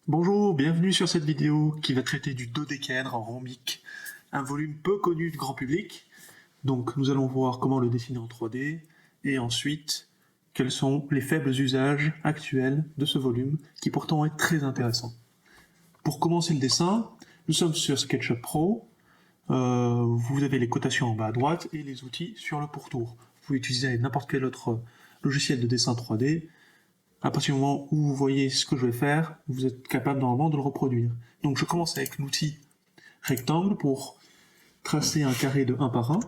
Bonjour, bienvenue sur cette vidéo qui va traiter du dodécaèdre rhombique, un volume peu connu du grand public. Donc nous allons voir comment le dessiner en 3D et ensuite quels sont les faibles usages actuels de ce volume qui pourtant est très intéressant. Pour commencer le dessin, nous sommes sur SketchUp Pro. Vous avez les cotations en bas à droite et les outils sur le pourtour. Vous pouvez utiliser n'importe quel autre logiciel de dessin 3D. À partir du moment où vous voyez ce que je vais faire, vous êtes capable normalement de le reproduire. Donc je commence avec l'outil rectangle pour tracer un carré de 1 par 1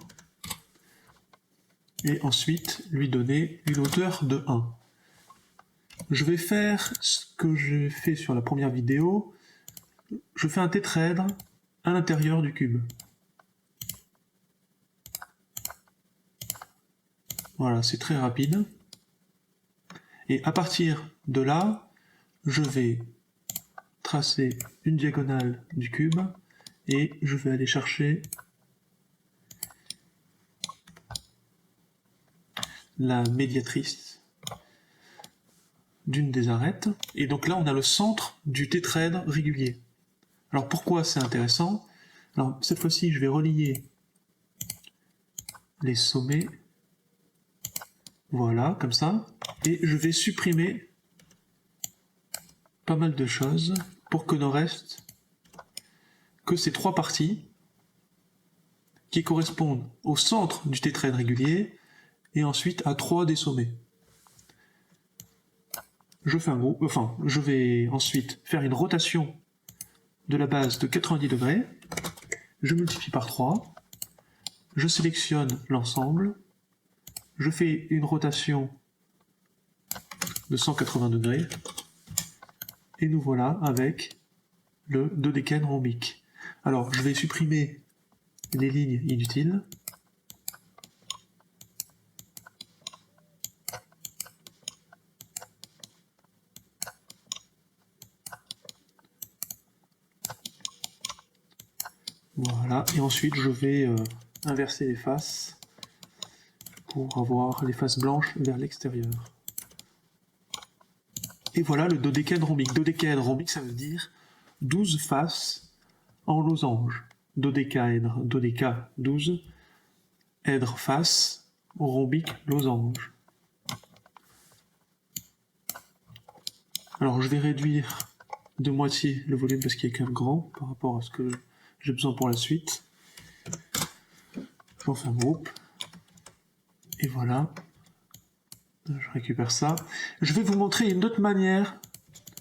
et ensuite lui donner une hauteur de 1. Je vais faire ce que j'ai fait sur la première vidéo. Je fais un tétraèdre à l'intérieur du cube. Voilà, c'est très rapide. Et à partir de là, je vais tracer une diagonale du cube et je vais aller chercher la médiatrice d'une des arêtes. Et donc là, on a le centre du tétraèdre régulier. Alors pourquoi c'est intéressant? Alors cette fois-ci, je vais relier les sommets. Voilà, comme ça. Et je vais supprimer pas mal de choses pour que ne reste que ces trois parties qui correspondent au centre du tétraèdre régulier et ensuite à 3 des sommets. Je vais ensuite faire une rotation de la base de 90 degrés. Je multiplie par 3. Je sélectionne l'ensemble. Je fais une rotation de 180 degrés. Et nous voilà avec le dodécaèdre rhombique. Alors, je vais supprimer les lignes inutiles. Voilà, et ensuite je vais inverser les faces pour avoir les faces blanches vers l'extérieur. Et voilà le dodécaèdre rhombique. Dodécaèdre rhombique, ça veut dire 12 faces en losange. Dodécaèdre, dodéca, 12. Èdre, face, rhombique, losange. Alors je vais réduire de moitié le volume parce qu'il est quand même grand par rapport à ce que j'ai besoin pour la suite. J'en fais un groupe. Et voilà. Je récupère ça. Je vais vous montrer une autre manière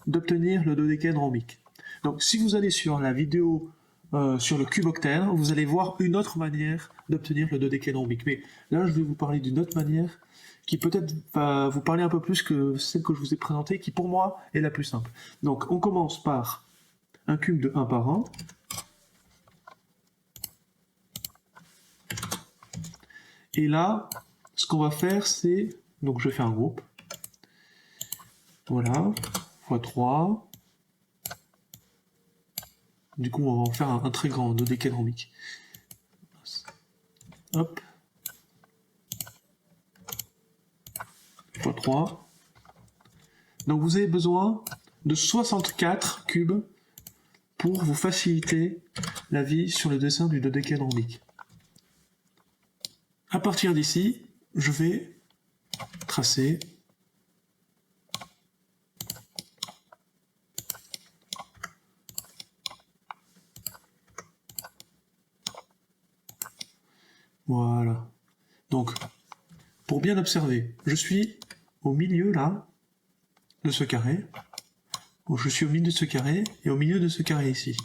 d'obtenir le dodécaèdre rhombique. Donc si vous allez sur la vidéo sur le cube octaèdre, vous allez voir une autre manière d'obtenir le dodécaèdre rhombique. Mais là, je vais vous parler d'une autre manière qui peut-être va vous parler un peu plus que celle que je vous ai présentée, qui pour moi est la plus simple. Donc on commence par un cube de 1 par 1. Et là, ce qu'on va faire, c'est... Donc je fais un groupe. Voilà, x3. Du coup, on va en faire un très grand dodécaèdre rhombique. Hop. x3. Donc vous avez besoin de 64 cubes pour vous faciliter la vie sur le dessin du dodécaèdre rhombique. À partir d'ici, je vais tracer voilà. Donc, pour bien observer, je suis au milieu là de ce carré. Donc, je suis au milieu de ce carré et au milieu de ce carré ici.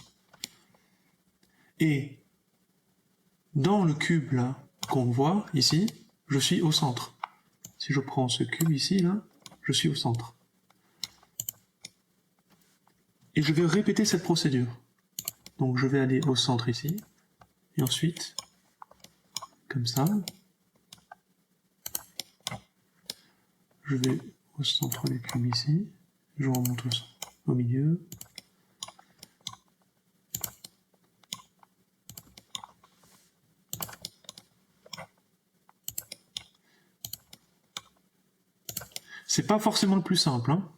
Et dans le cube là qu'on voit ici, je suis au centre. Si je prends ce cube ici là, je suis au centre. Et je vais répéter cette procédure. Donc je vais aller au centre ici, et ensuite, comme ça, je vais au centre du cube ici, je remonte au milieu, c'est pas forcément le plus simple, hein.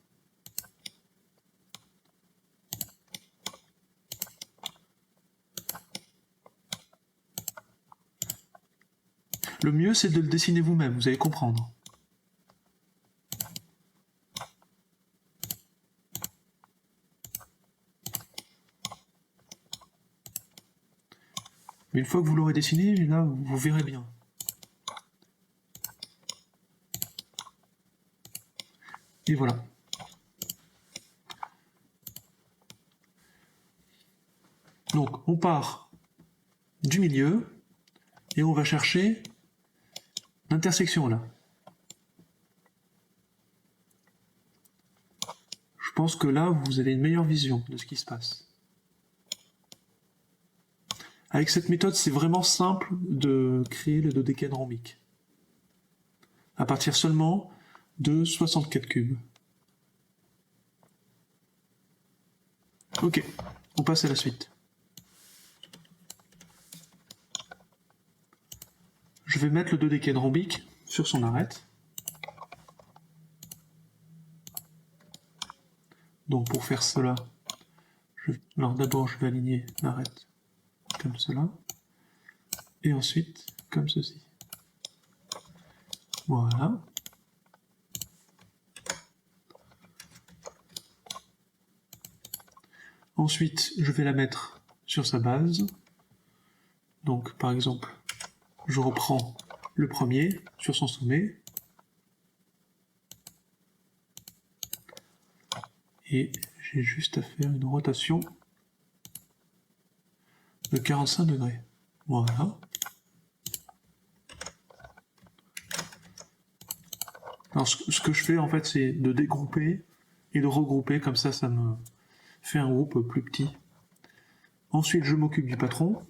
Le mieux, c'est de le dessiner vous-même, vous allez comprendre. Mais une fois que vous l'aurez dessiné, là, vous verrez bien. Et voilà. Donc, on part du milieu et on va chercher l'intersection là. Je pense que là, vous avez une meilleure vision de ce qui se passe. Avec cette méthode, c'est vraiment simple de créer le dodécaèdre rhombique. À partir seulement de 64 cubes. Ok, on passe à la suite. Je vais mettre le dodécaèdre rhombique sur son arête. Donc pour faire cela, alors d'abord je vais aligner l'arête comme cela, et ensuite comme ceci. Voilà. Ensuite, je vais la mettre sur sa base. Donc par exemple, je reprends le premier sur son sommet, et j'ai juste à faire une rotation de 45 degrés. Voilà. Alors ce que je fais en fait, c'est de dégrouper et de regrouper, comme ça me fait un groupe plus petit. Ensuite, je m'occupe du patron.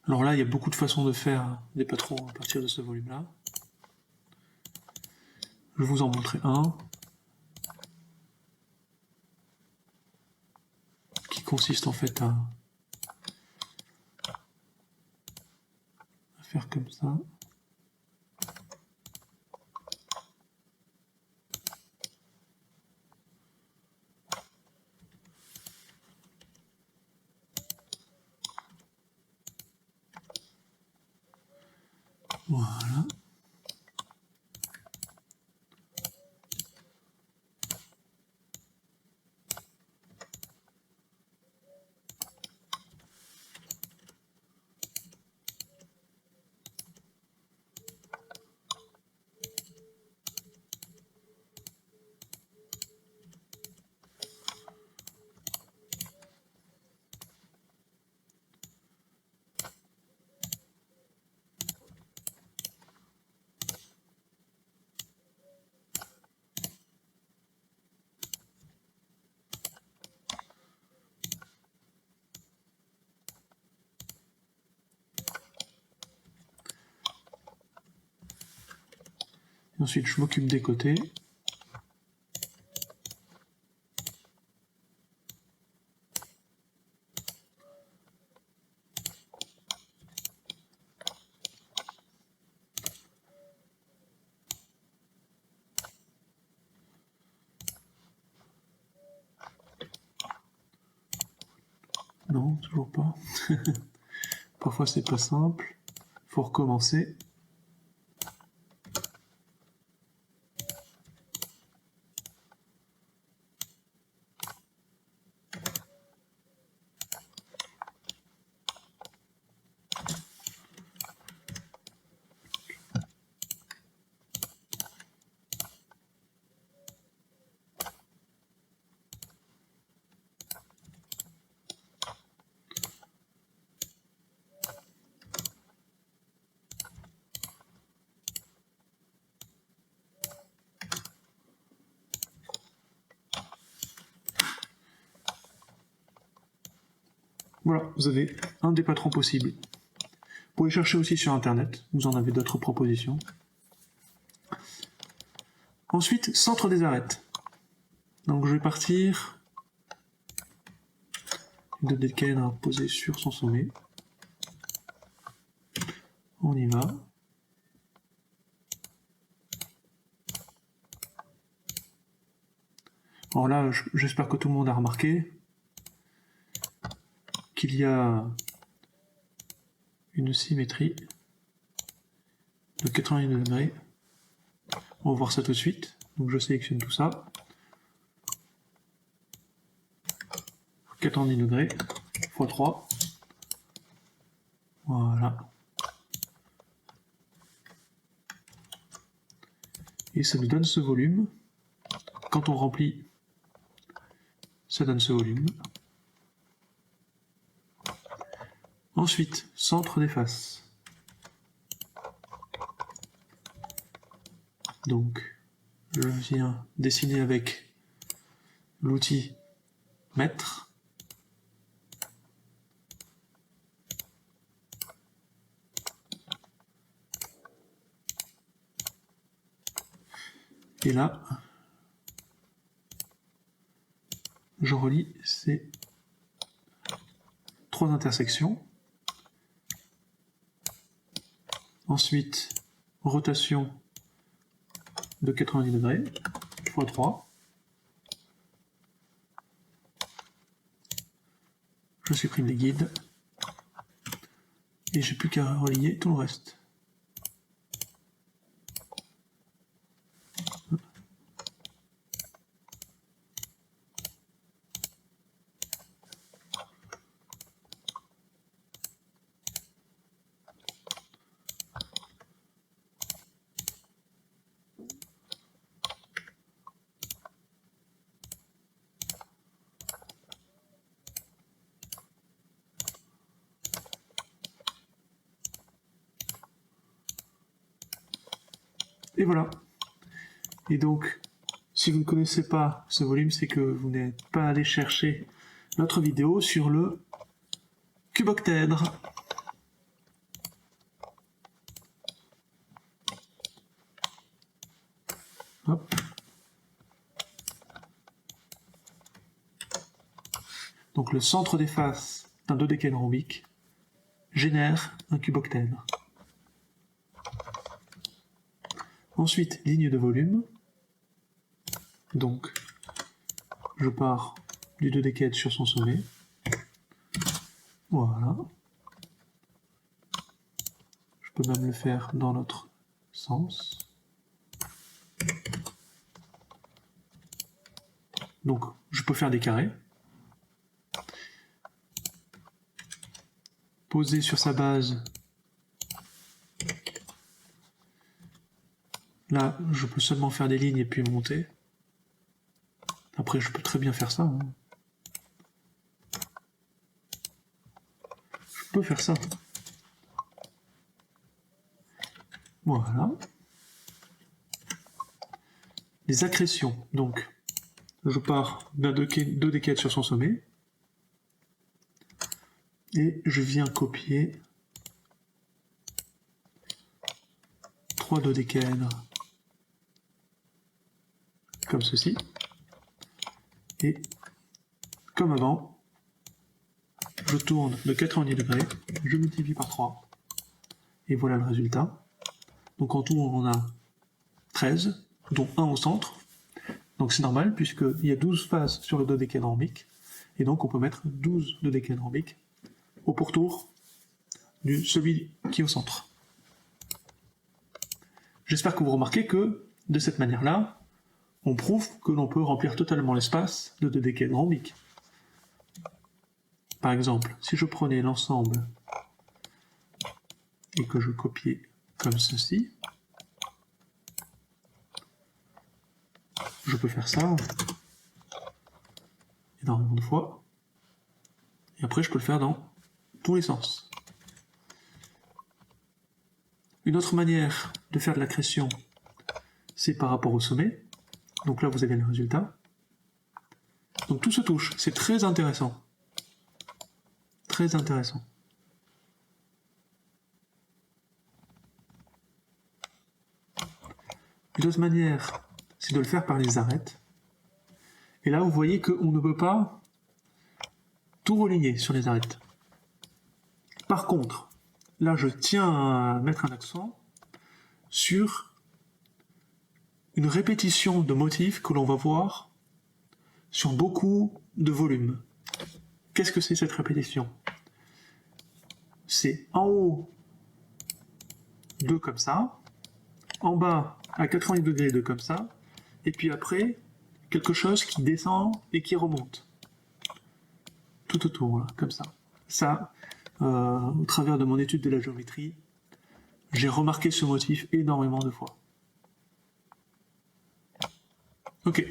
Alors là, il y a beaucoup de façons de faire des patrons à partir de ce volume-là. Je vais vous en montrer un qui consiste en fait à faire comme ça. Voilà. Et ensuite, je m'occupe des côtés. Non, toujours pas. Parfois c'est pas simple. Faut recommencer. Voilà, vous avez un des patrons possibles. Vous pouvez chercher aussi sur internet, vous en avez d'autres propositions. Ensuite, centre des arêtes. Donc je vais partir de dodécaèdre posé sur son sommet. On y va. Alors là, j'espère que tout le monde a remarqué qu'il y a une symétrie de 90 degrés. On va voir ça tout de suite. Donc je sélectionne tout ça. 90 degrés x 3. Voilà. Et ça nous donne ce volume. Quand on remplit, ça donne ce volume. Ensuite, centre des faces. Donc, je viens dessiner avec l'outil mètre. Et là, je relie ces trois intersections. Ensuite, rotation de 90 degrés, x 3. Je supprime les guides. Et j'ai plus qu'à relier tout le reste. Et voilà. Et donc, si vous ne connaissez pas ce volume, c'est que vous n'êtes pas allé chercher notre vidéo sur le cuboctèdre. Hop. Donc le centre des faces d'un dodécaèdre rhombique génère un cuboctèdre. Ensuite, ligne de volume. Donc, je pars du dodécaèdre sur son sommet. Voilà. Je peux même le faire dans l'autre sens. Donc, je peux faire des carrés. Poser sur sa base. Là, je peux seulement faire des lignes et puis monter. Après, je peux très bien faire ça. Hein. Je peux faire ça. Voilà. Les accrétions. Donc, je pars d'un dodécaèdre sur son sommet. Et je viens copier 3 dodécaèdres comme ceci. Et comme avant, je tourne de 90 degrés, je multiplie par 3. Et voilà le résultat. Donc en tout, on a 13, dont 1 au centre. Donc c'est normal, puisqu'il y a 12 faces sur le dodécaèdre rhombique. Et donc on peut mettre 12 dodécaèdres rhombiques au pourtour de celui qui est au centre. J'espère que vous remarquez que, de cette manière-là, on prouve que l'on peut remplir totalement l'espace de dodécaèdre rhombique. Par exemple, si je prenais l'ensemble et que je copiais comme ceci, je peux faire ça énormément de fois, et après je peux le faire dans tous les sens. Une autre manière de faire de l'accrétion, c'est par rapport au sommet. Donc là, vous avez le résultat. Donc tout se touche. C'est très intéressant. Très intéressant. Une autre manière, c'est de le faire par les arêtes. Et là, vous voyez qu'on ne peut pas tout religner sur les arêtes. Par contre, là, je tiens à mettre un accent sur une répétition de motifs que l'on va voir sur beaucoup de volumes. Qu'est-ce que c'est cette répétition? C'est en haut 2 comme ça, en bas à 90 degrés 2 comme ça, et puis après quelque chose qui descend et qui remonte. Tout autour, là, comme ça. Ça, au travers de mon étude de la géométrie, j'ai remarqué ce motif énormément de fois. Ok.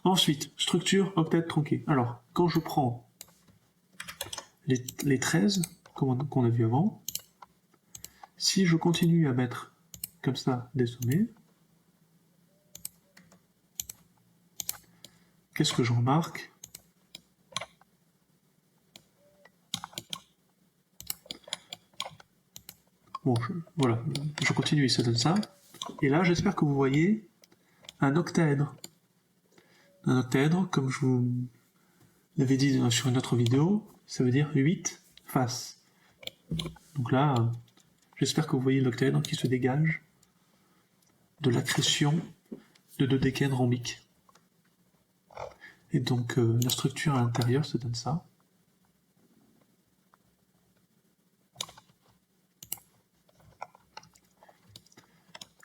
Ensuite, structure octet tronqué. Alors, quand je prends les 13 qu'on a vu avant, si je continue à mettre comme ça des sommets, qu'est-ce que je remarque? Bon, voilà, je continue et ça donne ça. Et là, j'espère que vous voyez un octaèdre. Un octaèdre, comme je vous l'avais dit sur une autre vidéo, ça veut dire 8 faces. Donc là, j'espère que vous voyez l'octaèdre qui se dégage de l'accrétion de dodécaèdres rhombiques. Et donc la structure à l'intérieur se donne ça.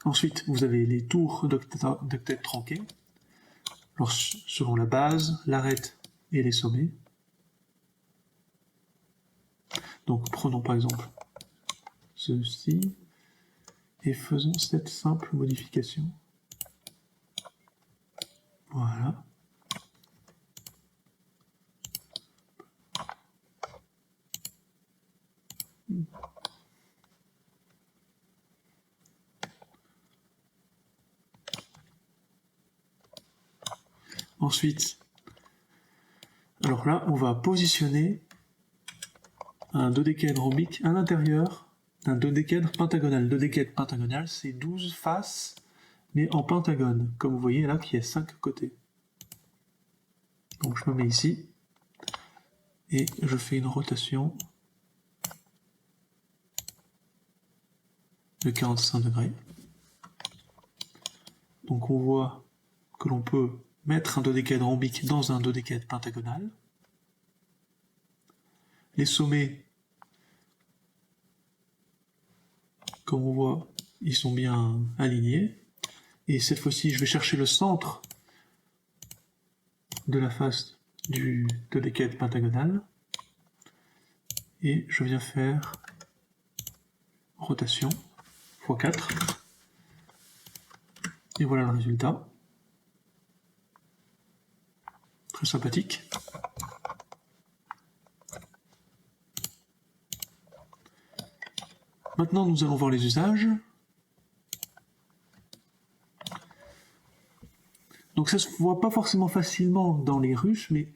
Ensuite, vous avez les tours d'octets tronqués, selon la base, l'arête et les sommets. Donc prenons par exemple ceci et faisons cette simple modification. Voilà. Ensuite, alors là, on va positionner un dodécaèdre rhombique à l'intérieur d'un dodécaèdre pentagonal. Dodécaèdre pentagonal, c'est 12 faces, mais en pentagone, comme vous voyez là, qui a 5 côtés. Donc je me mets ici, et je fais une rotation de 45 degrés. Donc on voit que l'on peut mettre un dodécaèdre rhombique dans un dodécaèdre pentagonal. Les sommets, comme on voit, ils sont bien alignés. Et cette fois-ci, je vais chercher le centre de la face du dodécaèdre pentagonal. Et je viens faire rotation x 4. Et voilà le résultat. Très sympathique. Maintenant, nous allons voir les usages. Donc ça se voit pas forcément facilement dans les ruches, mais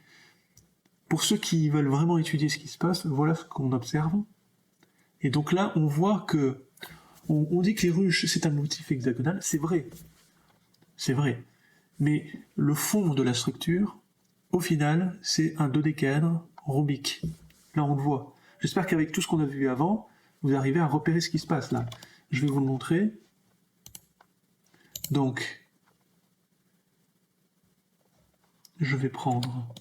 pour ceux qui veulent vraiment étudier ce qui se passe, voilà ce qu'on observe. Et donc là, on voit que on dit que les ruches, c'est un motif hexagonal, c'est vrai. C'est vrai. Mais le fond de la structure, au final, c'est un dodécaèdre rhombique. Là, on le voit. J'espère qu'avec tout ce qu'on a vu avant, vous arrivez à repérer ce qui se passe là. Je vais vous le montrer. Donc, je vais prendre,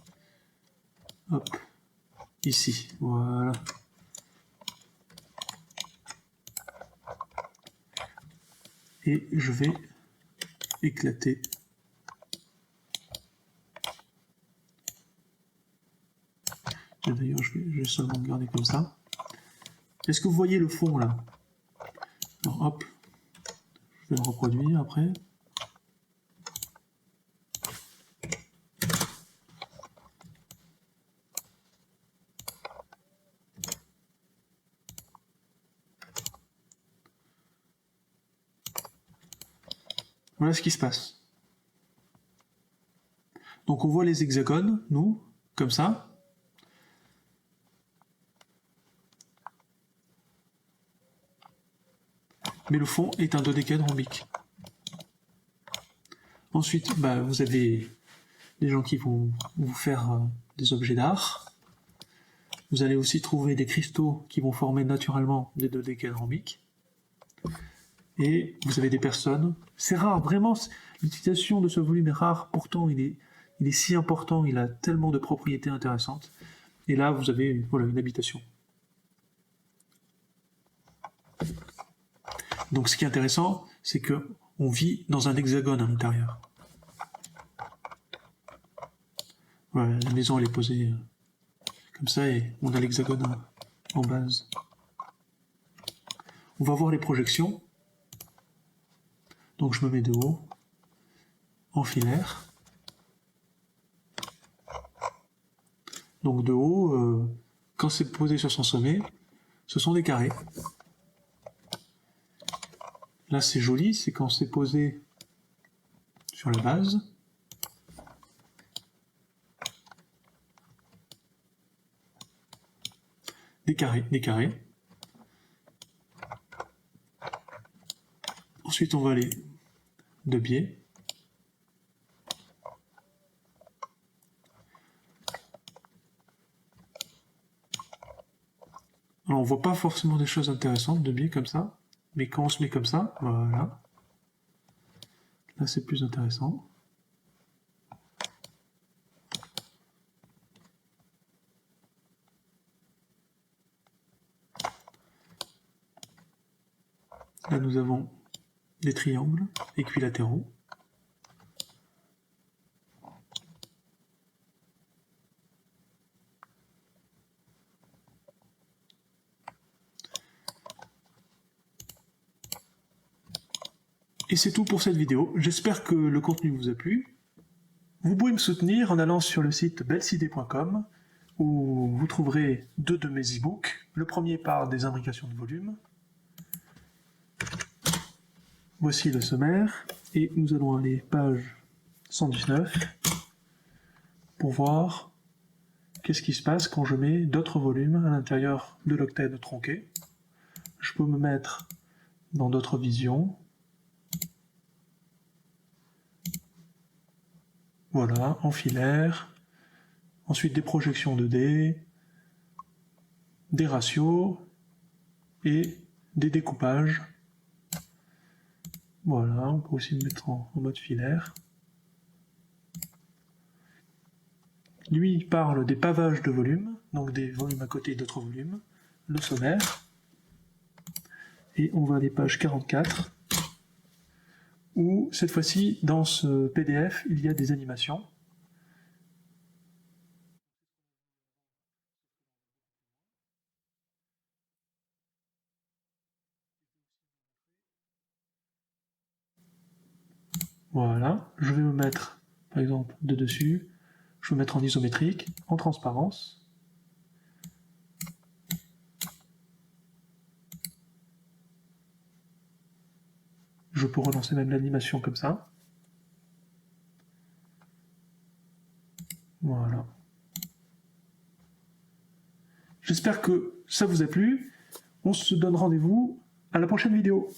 hop, ici, voilà. Et je vais éclater d'ailleurs je vais seulement garder comme ça. Est-ce que vous voyez le fond là? Alors, hop, je vais le reproduire après. Voilà ce qui se passe. Donc on voit les hexagones, nous, comme ça. Mais le fond est un dodécaèdre rhombique. Ensuite, vous avez des gens qui vont vous faire des objets d'art. Vous allez aussi trouver des cristaux qui vont former naturellement des dodécaèdres rhombiques. Et vous avez des personnes. C'est rare, vraiment, l'utilisation de ce volume est rare, pourtant il est il est si important, il a tellement de propriétés intéressantes. Et là, vous avez voilà, une habitation. Donc ce qui est intéressant, c'est qu'on vit dans un hexagone à l'intérieur. Voilà, la maison elle est posée comme ça et on a l'hexagone en base. On va voir les projections. Donc je me mets de haut, en filaire. Donc de haut, quand c'est posé sur son sommet, ce sont des carrés. Là c'est joli, c'est quand c'est posé sur la base. Des carrés, des carrés. Ensuite on va aller de biais. Alors on voit pas forcément des choses intéressantes de biais comme ça, mais quand on se met comme ça, voilà. Là c'est plus intéressant. Là nous avons des triangles équilatéraux. Et c'est tout pour cette vidéo. J'espère que le contenu vous a plu. Vous pouvez me soutenir en allant sur le site belsidé.com où vous trouverez 2 de mes e-books. Le premier parle des imbrications de volume. Voici le sommaire. Et nous allons aller page 119 pour voir qu'est-ce qui se passe quand je mets d'autres volumes à l'intérieur de l'octède tronqué. Je peux me mettre dans d'autres visions. Voilà, en filaire. Ensuite des projections 2D, des ratios et des découpages. Voilà, on peut aussi le mettre en mode filaire. Lui, il parle des pavages de volume, donc des volumes à côté d'autres volumes, le sommaire. Et on va à les pages 44, où cette fois-ci, dans ce PDF, il y a des animations. Voilà, je vais me mettre, par exemple, de dessus, je vais me mettre en isométrique, en transparence. Je peux relancer même l'animation comme ça. Voilà. J'espère que ça vous a plu. On se donne rendez-vous à la prochaine vidéo.